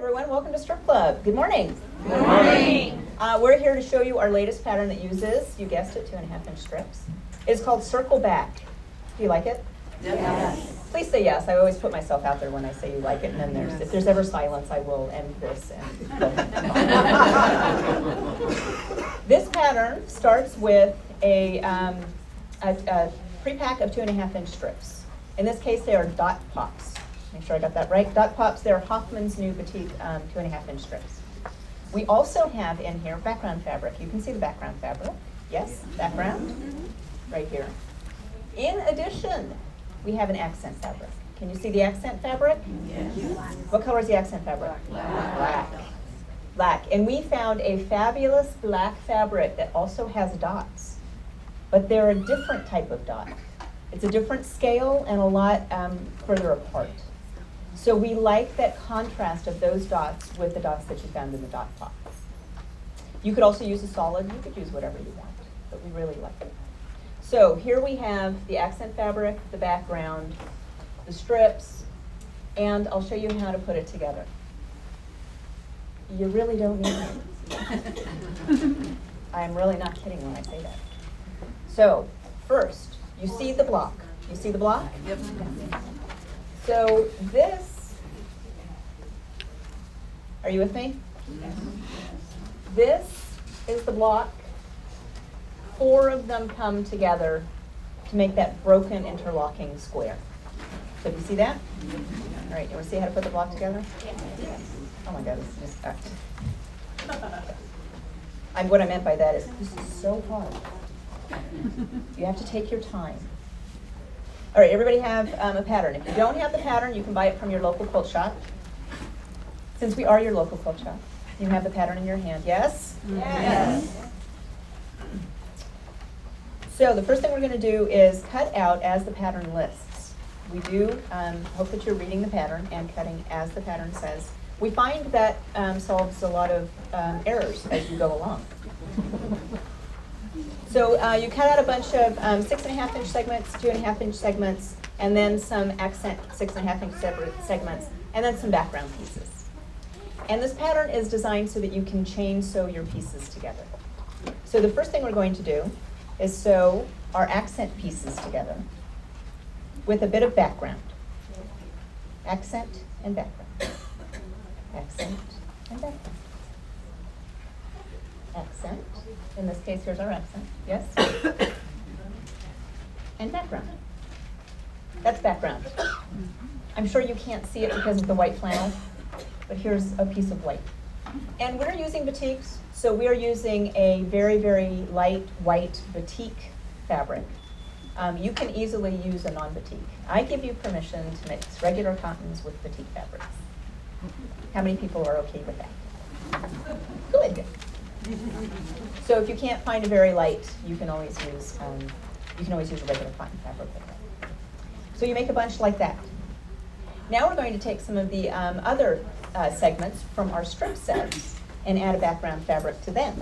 everyone, welcome to Strip Club. Good morning. Good morning. We're here to show you our latest pattern that uses, you guessed it, 2.5-inch strips. It's called Circle Back. Do you like it? Yes. Please say yes. I always put myself out there when I say you like it, and then if there's ever silence, I will end this. This pattern starts with a pre-pack of 2.5-inch strips. In this case, they are dot pops. Make sure I got that right. Dot pops, they're Hoffman's new boutique 2.5-inch strips. We also have in here background fabric. You can see the background fabric. Yes, background, right here. In addition, we have an accent fabric. Can you see the accent fabric? Yes. What color is the accent fabric? Black. Black. And we found a fabulous black fabric that also has dots, but they're a different type of dot. It's a different scale and a lot further apart. So we like that contrast of those dots with the dots that you found in the dot pop. You could also use a solid. You could use whatever you want, but we really like it. So here we have the accent fabric, the background, the strips, and I'll show you how to put it together. You really don't need it. I'm really not kidding when I say that. So first, you see the block. You see the block? Yep. So this, are you with me? Yes. This is the block. 4 of them come together to make that broken interlocking square. So do you see that? All right, you want to see how to put the block together? Yes. Oh my God, this is just what I meant by that is this is so hard. You have to take your time. All right, everybody have a pattern. If you don't have the pattern, you can buy it from your local quilt shop. Since we are your local quilt shop, you have the pattern in your hand. Yes? Yes. So the first thing we're going to do is cut out as the pattern lists. We do hope that you're reading the pattern and cutting as the pattern says. We find that solves a lot of errors as you go along. So you cut out a bunch of 6.5-inch segments, 2.5-inch segments, and then some accent 6.5-inch segments, and then some background pieces. And this pattern is designed so that you can chain sew your pieces together. So the first thing we're going to do is sew our accent pieces together with a bit of background. Accent and background. Accent and background. Accent. In this case, here's our accent. Yes? And background. That's background. I'm sure you can't see it because of the white flannel, but here's a piece of white. And we're using batiks, so we're using a very, very light white batik fabric. You can easily use a non-batik. I give you permission to mix regular cottons with batik fabrics. How many people are okay with that? Good. So if you can't find a very light, you can always use a regular cotton fabric with it. So you make a bunch like that. Now we're going to take some of the other segments from our strip sets and add a background fabric to them.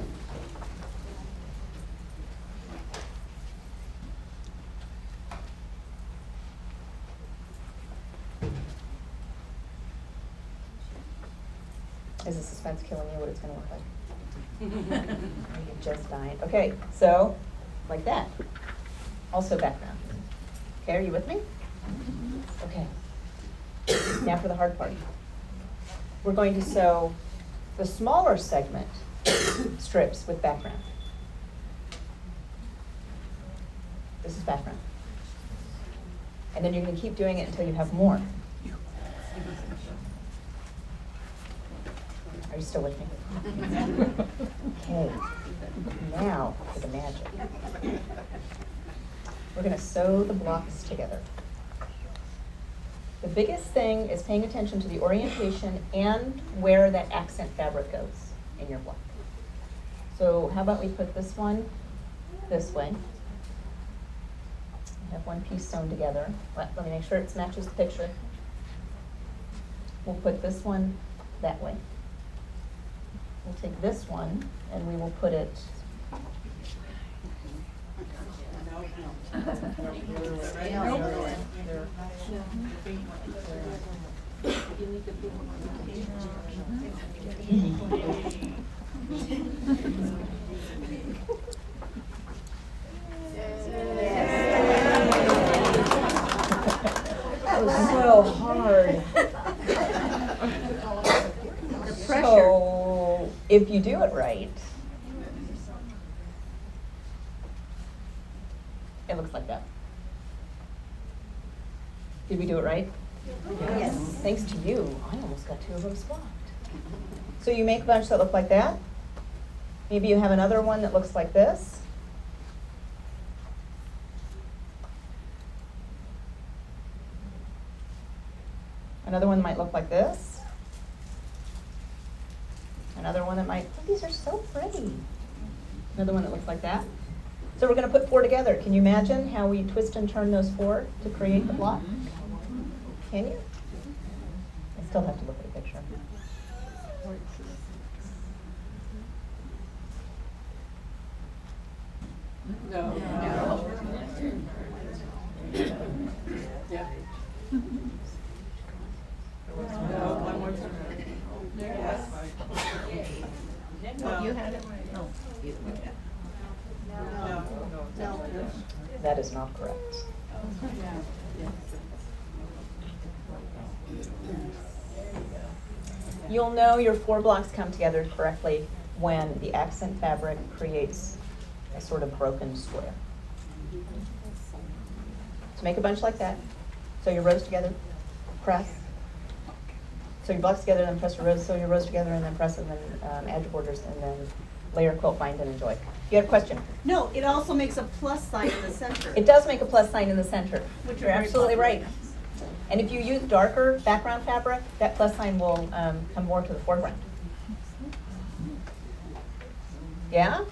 Is the suspense killing you? What it's going to look like? You're just dying. Okay, so like that. Also background. Okay, are you with me? Okay. Now for the hard part. We're going to sew the smaller segment strips with background. This is background. And then you're going to keep doing it until you have more. Are you still with me? Okay, now for the magic. We're going to sew the blocks together. The biggest thing is paying attention to the orientation and where that accent fabric goes in your block. So how about we put this one this way. I have one piece sewn together. Let me make sure it matches the picture. We'll put this one that way. We'll take this one and we will put it pressure. So, if you do it right, it looks like that. Did we do it right? Yes. Thanks to you, I almost got 2 of them swapped. So you make a bunch that look like that. Maybe you have another one that looks like this. Another one might look like this. Another one that might, oh, these are so pretty. Another one that looks like that. So we're going to put 4 together. Can you imagine how we twist and turn those 4 to create the block? Can you? I still have to look at a picture. No. Yeah. No, one more time. Yes. No. You had it. No. No. That is not correct. You'll know your 4 blocks come together correctly when the accent fabric creates a sort of broken square. So make a bunch like that. Sew your rows together, press. Sew your blocks together, then press your rows, sew your rows together, and then press, and then add your borders, and then layer, quilt, bind, and enjoy. You had a question? No, it also makes a plus sign in the center. It does make a plus sign in the center. Which You're are very absolutely popular. right. And if you use darker background fabric, that plus sign will come more to the foreground. Yeah?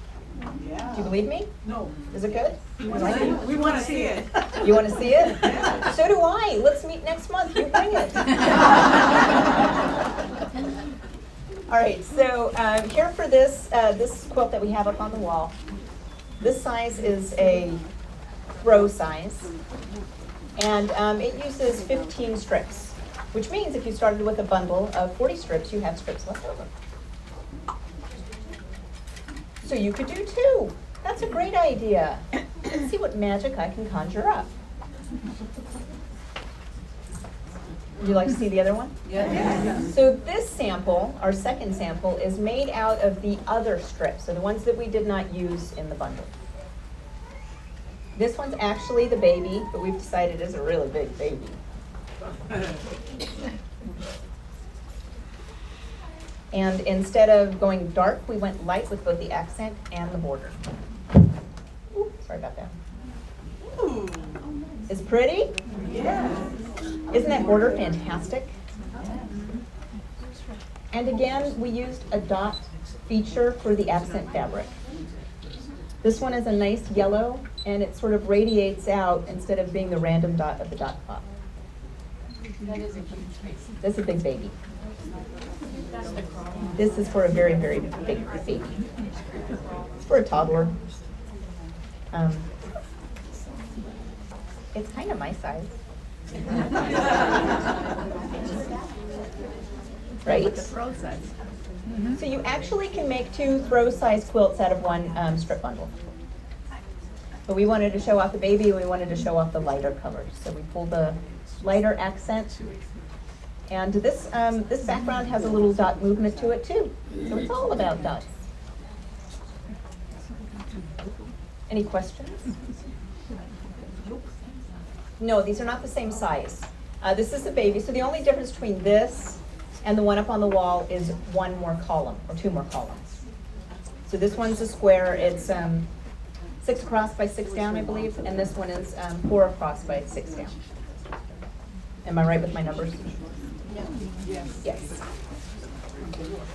Yeah. Do you believe me? No. Is it good? You like it? We want to see it. You want to see it? So do I. Let's meet next month. You bring it. All right, so here for this, this quilt that we have up on the wall, this size is a throw size. And it uses 15 strips, which means if you started with a bundle of 40 strips, you have strips left over. So you could do 2. That's a great idea. Let's see what magic I can conjure up. Would you like to see the other one? Yes. So this sample, our second sample, is made out of the other strips, so the ones that we did not use in the bundle. This one's actually the baby, but we've decided it's a really big baby. And instead of going dark, we went light with both the accent and the border. Ooh, sorry about that. Ooh. Is it pretty? Yes. Isn't that border fantastic? And again, we used a dot feature for the accent fabric. This one is a nice yellow, and it sort of radiates out instead of being the random dot of the dot cloth. That is a huge space. This is a big baby. That's the crawl. This is for a very, very big baby. It's for a toddler. It's kind of my size. Right? Throw size. So you actually can make 2 throw-size quilts out of one strip bundle. But we wanted to show off the baby, and we wanted to show off the lighter colors. So we pulled the lighter accent. And this, this background has a little dot movement to it too. So it's all about dots. Any questions? No, these are not the same size. This is a baby, so the only difference between this and the one up on the wall is 1 more column, or 2 more columns. So this one's a square, it's 6 across by 6 down, I believe, and this one is 4 across by 6 down. Am I right with my numbers? Yes. Yes.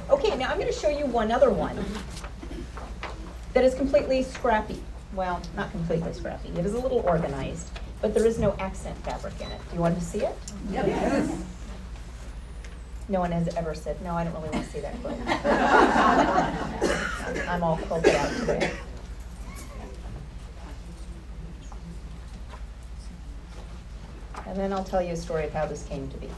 Okay, now I'm going to show you one other one that is completely scrappy. Well, not completely scrappy. It is a little organized, but there is no accent fabric in it. Do you want to see it? Yes. No one has ever said, no, I don't really want to see that quilt. I'm all quilted out today. And then I'll tell you a story of how this came to be.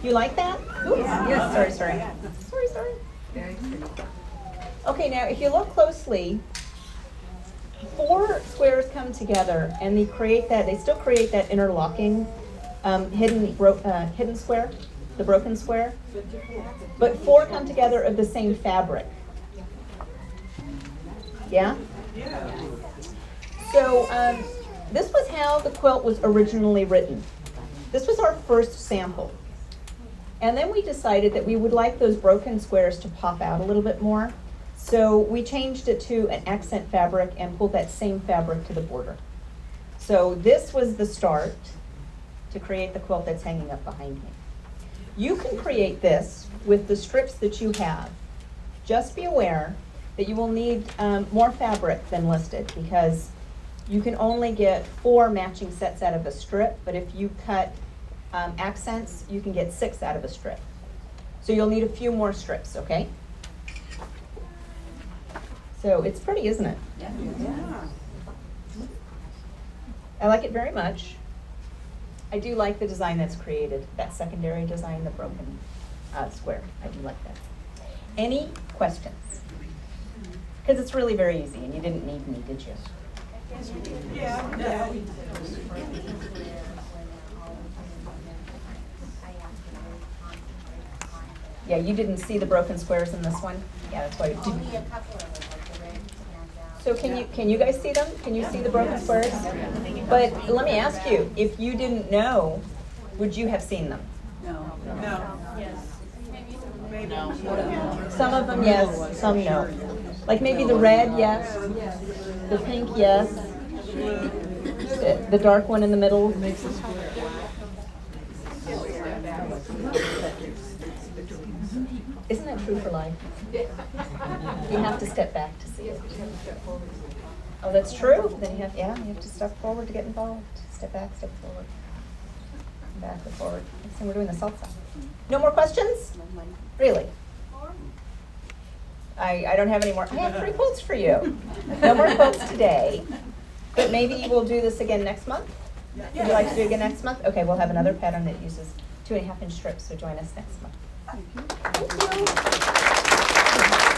You like that? Oops. Yes. Sorry. Okay, now if you look closely, 4 squares come together and they still create that interlocking hidden square, the broken square. But 4 come together of the same fabric. Yeah? Yeah. So this was how the quilt was originally written. This was our first sample. And then we decided that we would like those broken squares to pop out a little bit more. So we changed it to an accent fabric and pulled that same fabric to the border. So this was the start to create the quilt that's hanging up behind me. You can create this with the strips that you have. Just be aware that you will need more fabric than listed because you can only get 4 matching sets out of a strip, but if you cut accents, you can get 6 out of a strip. So you'll need a few more strips, okay? So it's pretty, isn't it? Yeah. I like it very much. I do like the design that's created, that secondary design, the broken square. I do like that. Any questions? Because it's really very easy, and you didn't need me, did you? Yeah. Yeah, you didn't see the broken squares in this one? Yeah, that's why you didn't. Only a couple of them, like the red stands out. So can you guys see them? Can you see the broken squares? But let me ask you, if you didn't know, would you have seen them? No. Maybe. Some of them, yes, some no. Like maybe the red, yes. The pink, yes. The dark one in the middle. Isn't that true for life? You have to step back to see it. Oh, that's true. Then you have to step forward to get involved. Step back, step forward. Back or forward. Next time we're doing the salsa. No more questions? Really? I don't have any more. I have 3 quotes for you. No more quotes today. But maybe we'll do this again next month? Would you like to do it again next month? Okay, we'll have another pattern that uses 2.5-inch strips, so join us next month. Thank you.